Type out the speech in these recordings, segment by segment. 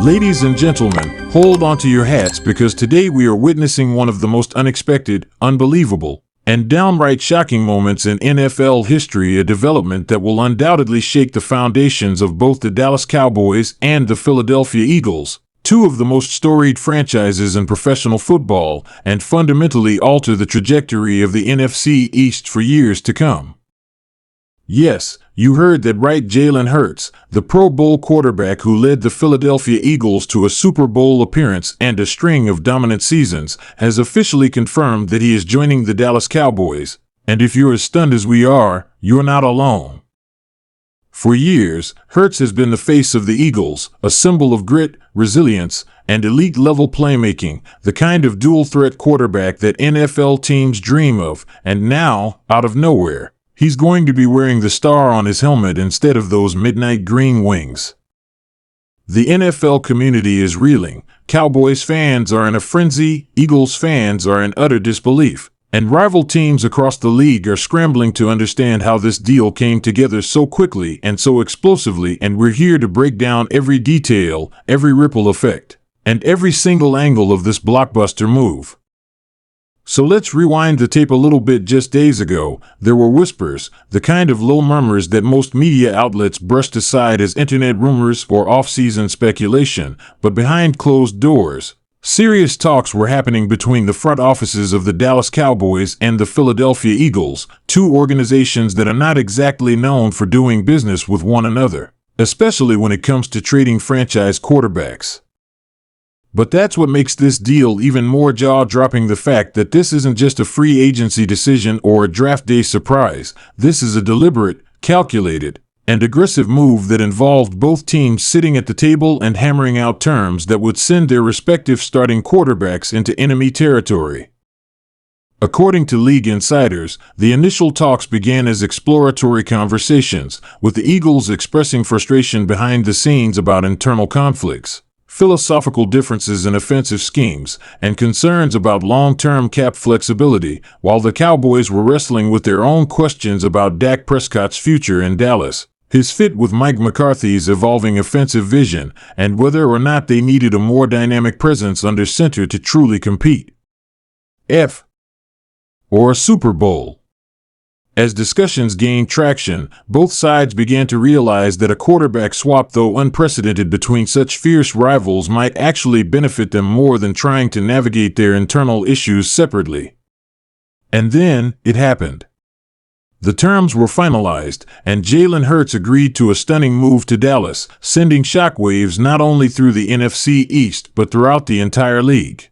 Ladies and gentlemen, hold onto your hats because today we are witnessing one of the most unexpected, unbelievable, and downright shocking moments in NFL history, a development that will undoubtedly shake the foundations of both the Dallas Cowboys and the Philadelphia Eagles, two of the most storied franchises in professional football, and fundamentally alter the trajectory of the NFC East for years to come. Yes, you heard that right. Jalen Hurts, the Pro Bowl quarterback who led the Philadelphia Eagles to a Super Bowl appearance and a string of dominant seasons, has officially confirmed that he is joining the Dallas Cowboys. And if you're as stunned as we are, you're not alone. For years, Hurts has been the face of the Eagles, a symbol of grit, resilience, and elite-level playmaking, the kind of dual-threat quarterback that NFL teams dream of, and now, out of nowhere, he's going to be wearing the star on his helmet instead of those midnight green wings. The NFL community is reeling. Cowboys fans are in a frenzy, Eagles fans are in utter disbelief, and rival teams across the league are scrambling to understand how this deal came together so quickly and so explosively, and we're here to break down every detail, every ripple effect, and every single angle of this blockbuster move. So let's rewind the tape a little bit. Just days ago, there were whispers, the kind of low murmurs that most media outlets brushed aside as internet rumors or off-season speculation, but behind closed doors, serious talks were happening between the front offices of the Dallas Cowboys and the Philadelphia Eagles, two organizations that are not exactly known for doing business with one another, especially when it comes to trading franchise quarterbacks. But that's what makes this deal even more jaw-dropping, the fact that this isn't just a free agency decision or a draft day surprise. This is a deliberate, calculated, and aggressive move that involved both teams sitting at the table and hammering out terms that would send their respective starting quarterbacks into enemy territory. According to league insiders, the initial talks began as exploratory conversations, with the Eagles expressing frustration behind the scenes about internal conflicts, philosophical differences in offensive schemes, and concerns about long-term cap flexibility, while the Cowboys were wrestling with their own questions about Dak Prescott's future in Dallas, his fit with Mike McCarthy's evolving offensive vision, and whether or not they needed a more dynamic presence under center to truly compete. Or a Super Bowl. As discussions gained traction, both sides began to realize that a quarterback swap, though unprecedented between such fierce rivals, might actually benefit them more than trying to navigate their internal issues separately. And then, it happened. The terms were finalized, and Jalen Hurts agreed to a stunning move to Dallas, sending shockwaves not only through the NFC East but throughout the entire league.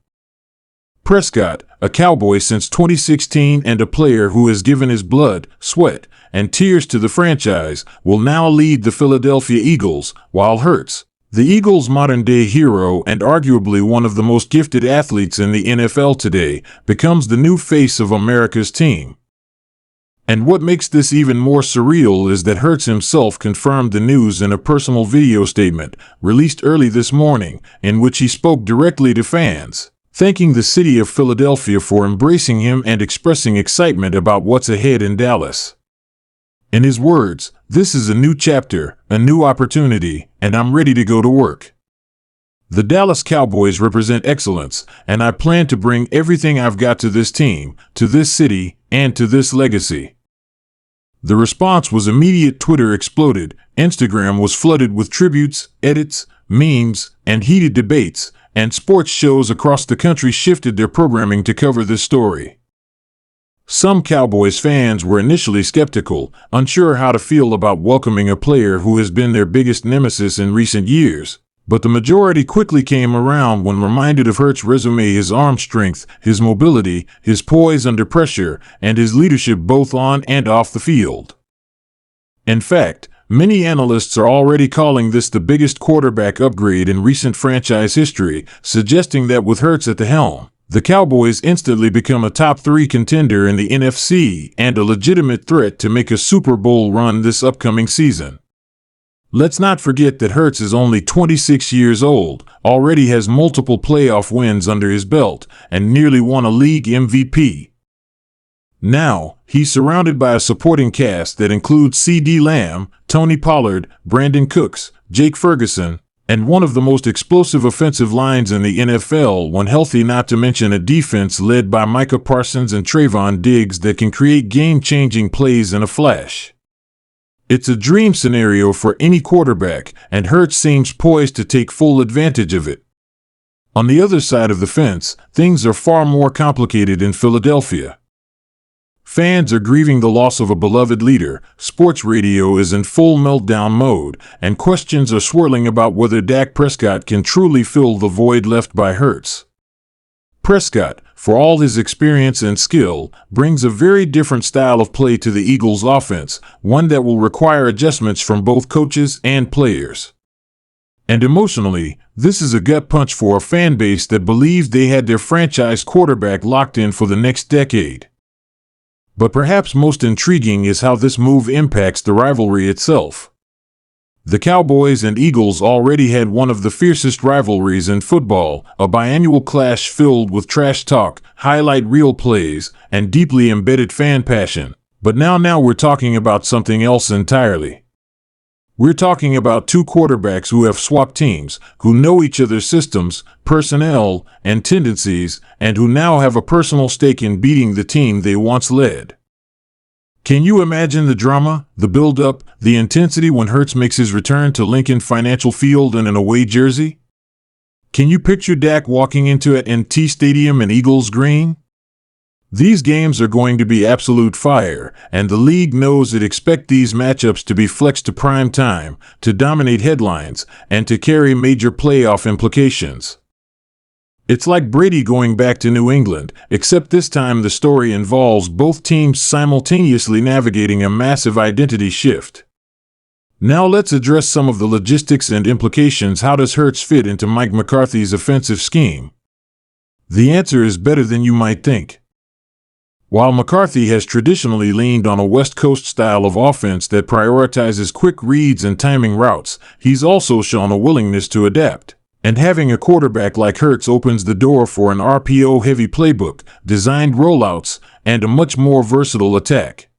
Prescott, a Cowboy since 2016 and a player who has given his blood, sweat, and tears to the franchise, will now lead the Philadelphia Eagles, while Hurts, the Eagles' modern-day hero and arguably one of the most gifted athletes in the NFL today, becomes the new face of America's team. And what makes this even more surreal is that Hurts himself confirmed the news in a personal video statement, released early this morning, in which he spoke directly to fans, thanking the city of Philadelphia for embracing him and expressing excitement about what's ahead in Dallas. In his words, "This is a new chapter, a new opportunity, and I'm ready to go to work. The Dallas Cowboys represent excellence, and I plan to bring everything I've got to this team, to this city, and to this legacy." The response was immediate. Twitter exploded, Instagram was flooded with tributes, edits, memes, and heated debates, and sports shows across the country shifted their programming to cover this story. Some Cowboys fans were initially skeptical, unsure how to feel about welcoming a player who has been their biggest nemesis in recent years, but the majority quickly came around when reminded of Hurts' resume, his arm strength, his mobility, his poise under pressure, and his leadership both on and off the field. In fact, many analysts are already calling this the biggest quarterback upgrade in recent franchise history, suggesting that with Hurts at the helm, the Cowboys instantly become a top 3 contender in the NFC and a legitimate threat to make a Super Bowl run this upcoming season. Let's not forget that Hurts is only 26 years old, already has multiple playoff wins under his belt, and nearly won a league MVP. Now, he's surrounded by a supporting cast that includes C.D. Lamb, Tony Pollard, Brandon Cooks, Jake Ferguson, and one of the most explosive offensive lines in the NFL when healthy, not to mention a defense led by Micah Parsons and Trayvon Diggs that can create game-changing plays in a flash. It's a dream scenario for any quarterback, and Hurts seems poised to take full advantage of it. On the other side of the fence, things are far more complicated in Philadelphia. Fans are grieving the loss of a beloved leader, sports radio is in full meltdown mode, and questions are swirling about whether Dak Prescott can truly fill the void left by Hurts. Prescott, for all his experience and skill, brings a very different style of play to the Eagles' offense, one that will require adjustments from both coaches and players. And emotionally, this is a gut punch for a fan base that believed they had their franchise quarterback locked in for the next decade. But perhaps most intriguing is how this move impacts the rivalry itself. The Cowboys and Eagles already had one of the fiercest rivalries in football, a biannual clash filled with trash talk, highlight reel plays, and deeply embedded fan passion. But now we're talking about something else entirely. We're talking about two quarterbacks who have swapped teams, who know each other's systems, personnel, and tendencies, and who now have a personal stake in beating the team they once led. Can you imagine the drama, the build-up, the intensity when Hurts makes his return to Lincoln Financial Field in an away jersey? Can you picture Dak walking into AT&T Stadium in Eagles green? These games are going to be absolute fire, and the league knows it expects these matchups to be flexed to prime time, to dominate headlines, and to carry major playoff implications. It's like Brady going back to New England, except this time the story involves both teams simultaneously navigating a massive identity shift. Now let's address some of the logistics and implications. How does Hurts fit into Mike McCarthy's offensive scheme? The answer is better than you might think. While McCarthy has traditionally leaned on a West Coast style of offense that prioritizes quick reads and timing routes, he's also shown a willingness to adapt. And having a quarterback like Hurts opens the door for an RPO-heavy playbook, designed rollouts, and a much more versatile attack.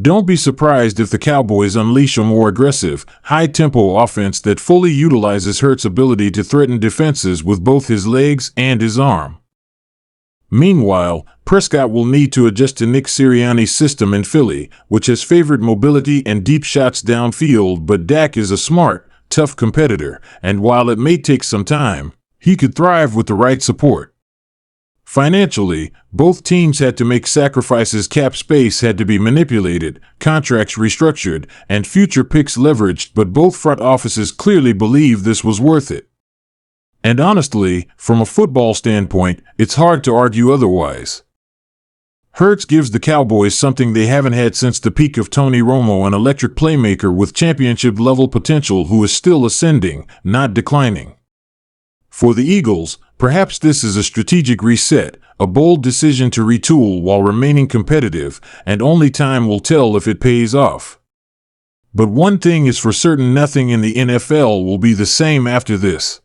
Don't be surprised if the Cowboys unleash a more aggressive, high-tempo offense that fully utilizes Hurts' ability to threaten defenses with both his legs and his arm. Meanwhile, Prescott will need to adjust to Nick Sirianni's system in Philly, which has favored mobility and deep shots downfield, but Dak is a smart, tough competitor, and while it may take some time, he could thrive with the right support. Financially, both teams had to make sacrifices. Cap space had to be manipulated, contracts restructured, and future picks leveraged, but both front offices clearly believed this was worth it. And honestly, from a football standpoint, it's hard to argue otherwise. Hurts gives the Cowboys something they haven't had since the peak of Tony Romo, an electric playmaker with championship-level potential who is still ascending, not declining. For the Eagles, perhaps this is a strategic reset, a bold decision to retool while remaining competitive, and only time will tell if it pays off. But one thing is for certain: nothing in the NFL will be the same after this.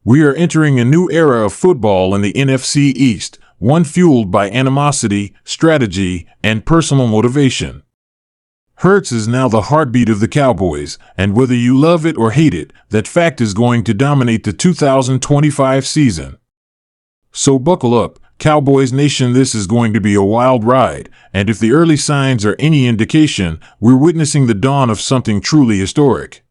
We are entering a new era of football in the NFC East, one fueled by animosity, strategy, and personal motivation. Hurts is now the heartbeat of the Cowboys, and whether you love it or hate it, that fact is going to dominate the 2025 season. So buckle up, Cowboys Nation, this is going to be a wild ride, and if the early signs are any indication, we're witnessing the dawn of something truly historic.